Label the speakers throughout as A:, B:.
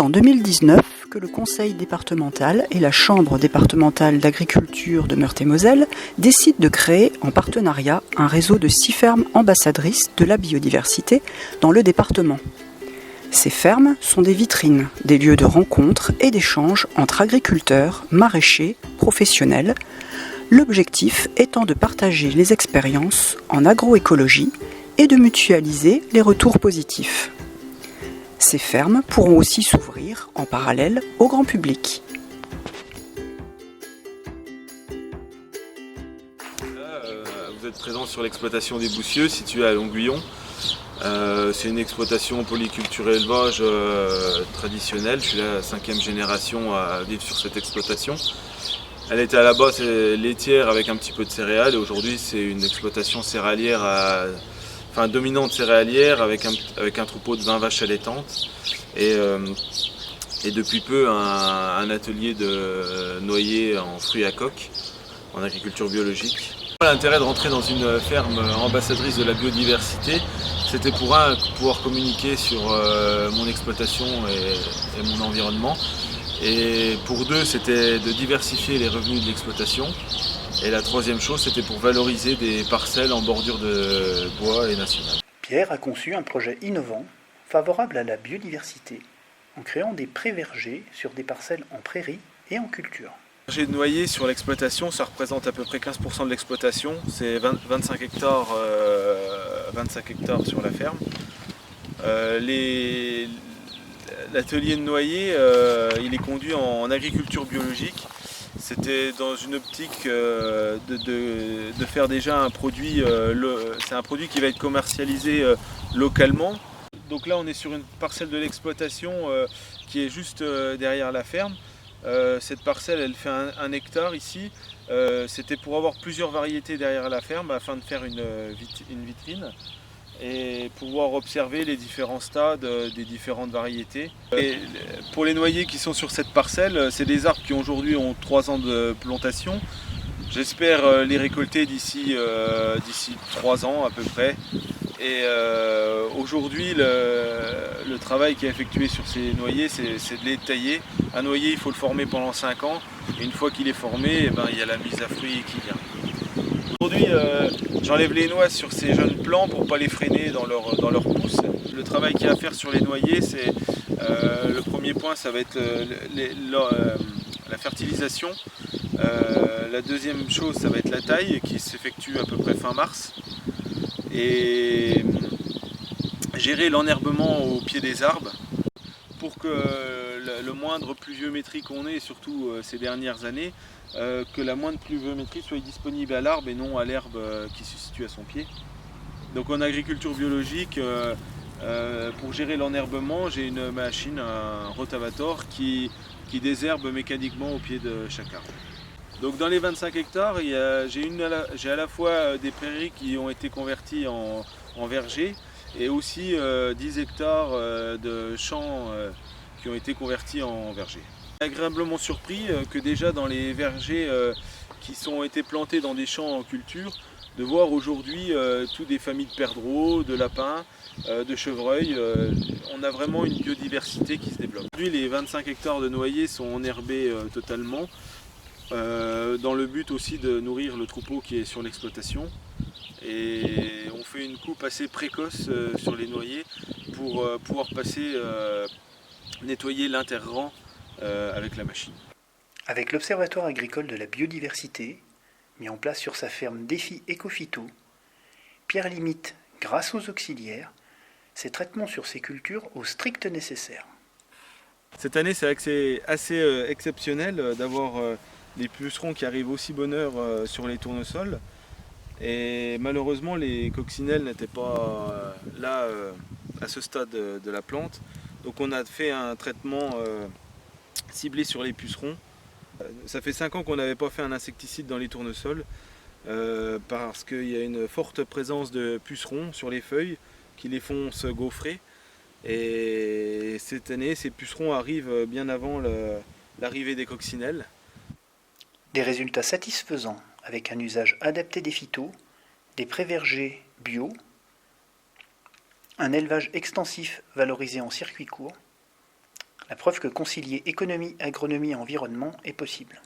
A: en 2019 que le Conseil départemental et la Chambre départementale d'agriculture de Meurthe-et-Moselle décident de créer en partenariat un réseau de 6 fermes ambassadrices de la biodiversité dans le département. Ces fermes sont des vitrines, des lieux de rencontre et d'échange entre agriculteurs, maraîchers, professionnels, l'objectif étant de partager les expériences en agroécologie et de mutualiser les retours positifs. Ces fermes pourront aussi s'ouvrir en parallèle au grand public.
B: Là, vous êtes présent sur l'exploitation des Boussieux, située à Longuillon. C'est une exploitation polyculture élevage traditionnelle. Je suis la 5e génération à vivre sur cette exploitation. Elle était à la base laitière avec un petit peu de céréales et aujourd'hui c'est une exploitation céréalière dominante céréalière avec un troupeau de 20 vaches allaitantes et depuis peu un atelier de noyer en fruits à coque en agriculture biologique. L'intérêt de rentrer dans une ferme ambassadrice de la biodiversité, c'était pour pouvoir communiquer sur mon exploitation et mon environnement. Et pour 2, c'était de diversifier les revenus de l'exploitation. Et la 3e chose, c'était pour valoriser des parcelles en bordure de bois et nationales.
C: Pierre a conçu un projet innovant, favorable à la biodiversité, en créant des pré-vergers sur des parcelles en prairie et en culture.
B: Le verger de noyer sur l'exploitation, ça représente à peu près 15% de l'exploitation. C'est 25 hectares sur la ferme. L'atelier de noyer, il est conduit en agriculture biologique. C'était dans une optique de faire déjà un produit, c'est un produit qui va être commercialisé localement. Donc là on est sur une parcelle de l'exploitation qui est juste derrière la ferme. Cette parcelle elle fait 1 hectare ici. C'était pour avoir plusieurs variétés derrière la ferme afin de faire une vitrine et pouvoir observer les différents stades des différentes variétés. Et pour les noyers qui sont sur cette parcelle, c'est des arbres qui aujourd'hui ont 3 ans de plantation. J'espère les récolter d'ici 3 ans à peu près. Et aujourd'hui, le travail qui est effectué sur ces noyers, c'est de les tailler. Un noyer, il faut le former pendant 5 ans. Et une fois qu'il est formé, il y a la mise à fruit qui vient. Aujourd'hui, j'enlève les noix sur ces jeunes plants pour ne pas les freiner dans leur pousse. Le travail qu'il y a à faire sur les noyers, c'est le premier point, ça va être la fertilisation. La deuxième chose, ça va être la taille qui s'effectue à peu près fin mars. Et gérer l'enherbement au pied des arbres pour que le moindre pluviométrie qu'on ait, surtout ces dernières années, que la moindre pluviométrie soit disponible à l'arbre et non à l'herbe qui se situe à son pied. Donc en agriculture biologique, pour gérer l'enherbement, j'ai une machine, un rotavator, qui désherbe mécaniquement au pied de chaque arbre. Donc dans les 25 hectares, j'ai à la fois des prairies qui ont été converties en vergers et aussi 10 hectares de champs qui ont été convertis en vergers. Agréablement surpris que déjà dans les vergers qui ont été plantés dans des champs en culture, de voir aujourd'hui toutes des familles de perdreaux, de lapins, de chevreuils. On a vraiment une biodiversité qui se développe. Aujourd'hui, les 25 hectares de noyers sont enherbés totalement, dans le but aussi de nourrir le troupeau qui est sur l'exploitation. Et on fait une coupe assez précoce sur les noyers pour pouvoir nettoyer l'interrang avec la machine.
C: Avec l'Observatoire agricole de la biodiversité, mis en place sur sa ferme Défi Ecophyto, Pierre limite, grâce aux auxiliaires, ses traitements sur ses cultures au strict nécessaire.
B: Cette année, c'est assez exceptionnel d'avoir les pucerons qui arrivent aussi bonne heure sur les tournesols. Et malheureusement, les coccinelles n'étaient pas là à ce stade de la plante. Donc on a fait un traitement ciblé sur les pucerons. Ça fait 5 ans qu'on n'avait pas fait un insecticide dans les tournesols parce qu'il y a une forte présence de pucerons sur les feuilles qui les font se gaufrer. Et cette année, ces pucerons arrivent bien avant l'arrivée des coccinelles.
C: Des résultats satisfaisants avec un usage adapté des phytos, des pré-vergers bio, un élevage extensif valorisé en circuit court, La preuve que concilier économie, agronomie et environnement est possible.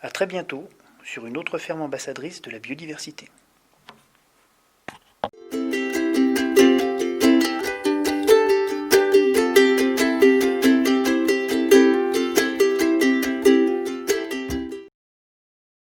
C: À très bientôt sur une autre ferme ambassadrice de la biodiversité.